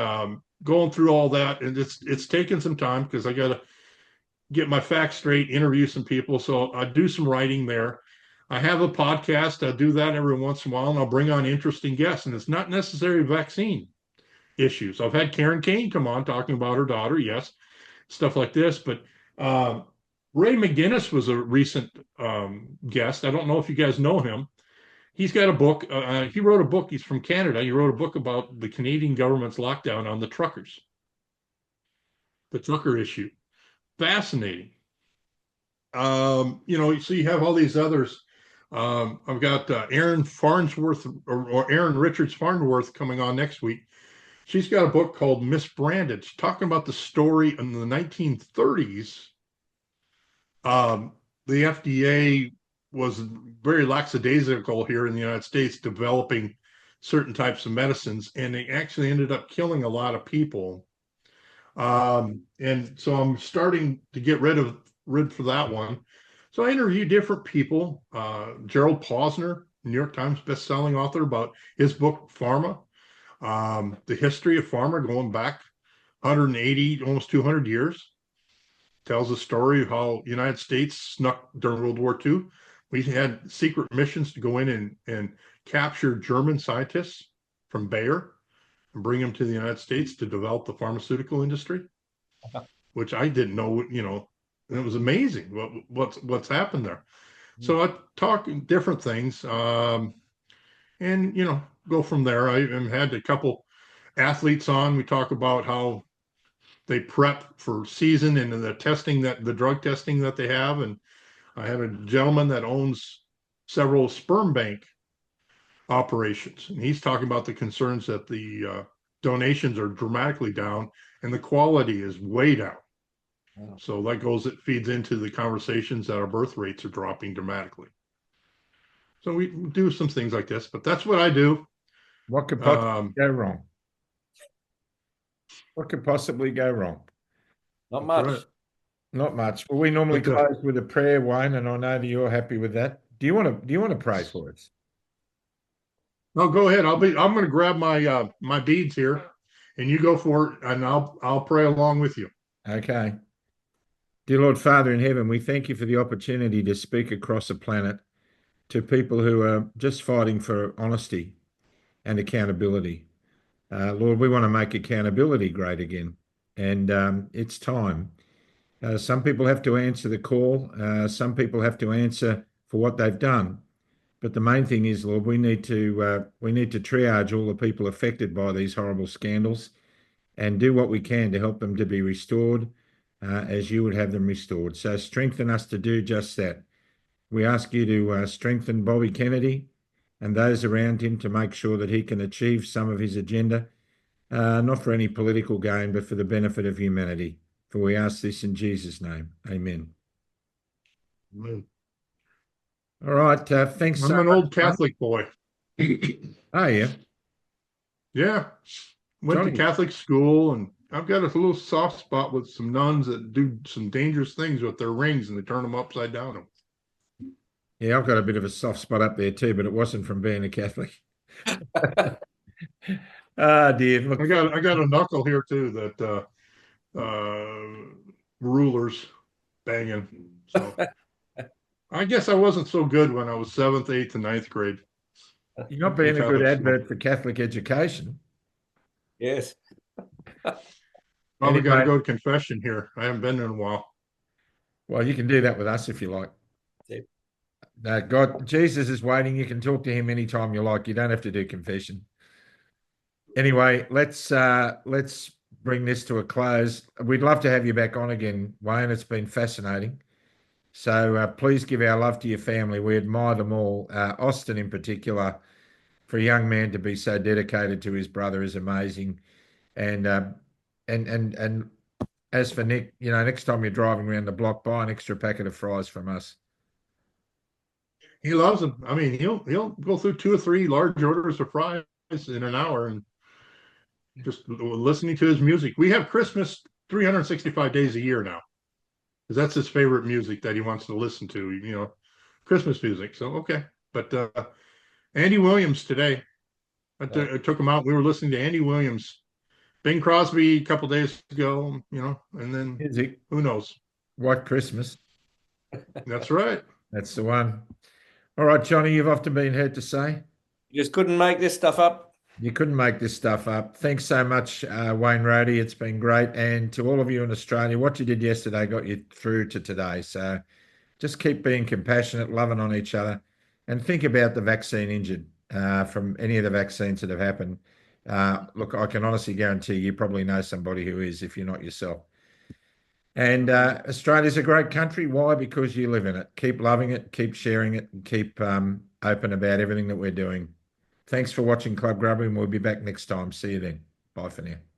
going through all that, and it's taken some time because I got to get my facts straight, interview some people. So I do some writing there. I have a podcast. I do that every once in a while, and I'll bring on interesting guests. And it's not necessarily vaccine issues. I've had Karen Kane come on talking about her daughter, yes, stuff like this. But Ray McGinnis was a recent guest. I don't know if you guys know him. He's got a book. He wrote a book. He's from Canada. He wrote a book about the Canadian government's lockdown on the truckers, the trucker issue. Fascinating. So you have all these others. I've got Aaron Farnsworth or Aaron Richards Farnsworth coming on next week. She's got a book called Misbranded. She's talking about the story in the 1930s. The FDA was very lackadaisical here in the United States developing certain types of medicines, and they actually ended up killing a lot of people. And so I'm starting to get rid for that one. So I interview different people. Gerald Posner, New York Times best-selling author, about his book Pharma, the history of pharma going back 180, almost 200 years. Tells a story of how the United States snuck during World War II. We had secret missions to go in and capture German scientists from Bayer and bring them to the United States to develop the pharmaceutical industry, which I didn't know, and it was amazing what's happened there. So I talk different things, and go from there. I had a couple athletes on. We talk about how they prep for season and the drug testing that they have. And I have a gentleman that owns several sperm bank operations, and he's talking about the concerns that the donations are dramatically down and the quality is way down. Wow. So it feeds into the conversations that our birth rates are dropping dramatically. So we do some things like this, but that's what I do. What could possibly go wrong? What could possibly go wrong? Not much. Right. Not much. Well, we normally close with a prayer, Wayne, and I know that you're happy with that. Do you want to pray for us? No, go ahead. I'm going to grab my my beads here, and you go for it, and I'll pray along with you. Okay. Dear Lord Father in heaven, we thank you for the opportunity to speak across the planet to people who are just fighting for honesty and accountability. Lord, we want to make accountability great again, and it's time. Some people have to answer the call. Some people have to answer for what they've done. But the main thing is, Lord, we need to triage all the people affected by these horrible scandals and do what we can to help them to be restored as you would have them restored. So strengthen us to do just that. We ask you to strengthen Bobby Kennedy and those around him to make sure that he can achieve some of his agenda, not for any political gain, but for the benefit of humanity. For we ask this in Jesus' name. Amen. Amen. All right. Thanks. I'm an old Catholic boy. Oh, yeah. Yeah. Went to Catholic school, and I've got a little soft spot with some nuns that do some dangerous things with their rings, and they turn them upside down. Yeah, I've got a bit of a soft spot up there too, but it wasn't from being a Catholic. Ah, dear. Look, I got a knuckle here too that rulers banging. So I guess I wasn't so good when I was 7th, 8th, and 9th grade. you're not being a good advert for Catholic education. Yes. Well, we got to go to confession here. I haven't been in a while. Well, you can do that with us if you like. God, Jesus is waiting. You can talk to him anytime you like. You don't have to do confession. Anyway, let's bring this to a close. We'd love to have you back on again, Wayne. It's been fascinating. So please give our love to your family. We admire them all. Austin in particular, for a young man to be so dedicated to his brother is amazing. And as for Nick, next time you're driving around the block, buy an extra packet of fries from us. He loves them. I mean, he'll go through 2 or 3 large orders of fries in an hour and just listening to his music. We have Christmas 365 days a year now, because that's his favorite music that he wants to listen to. Christmas music. So okay, but Andy Williams today. I took him out. We were listening to Andy Williams, Bing Crosby a couple days ago. And then Music, who knows? White Christmas. That's right. That's the one. All right, Johnny, you've often been heard to say. You just couldn't make this stuff up. You couldn't make this stuff up. Thanks so much, Wayne Rohde. It's been great. And to all of you in Australia, what you did yesterday got you through to today. So just keep being compassionate, loving on each other, and think about the vaccine injured from any of the vaccines that have happened. Look, I can honestly guarantee you probably know somebody who is, if you're not yourself. And Australia's a great country. Why? Because you live in it. Keep loving it, keep sharing it, and keep open about everything that we're doing. Thanks for watching Club Grubbery, and we'll be back next time. See you then. Bye for now.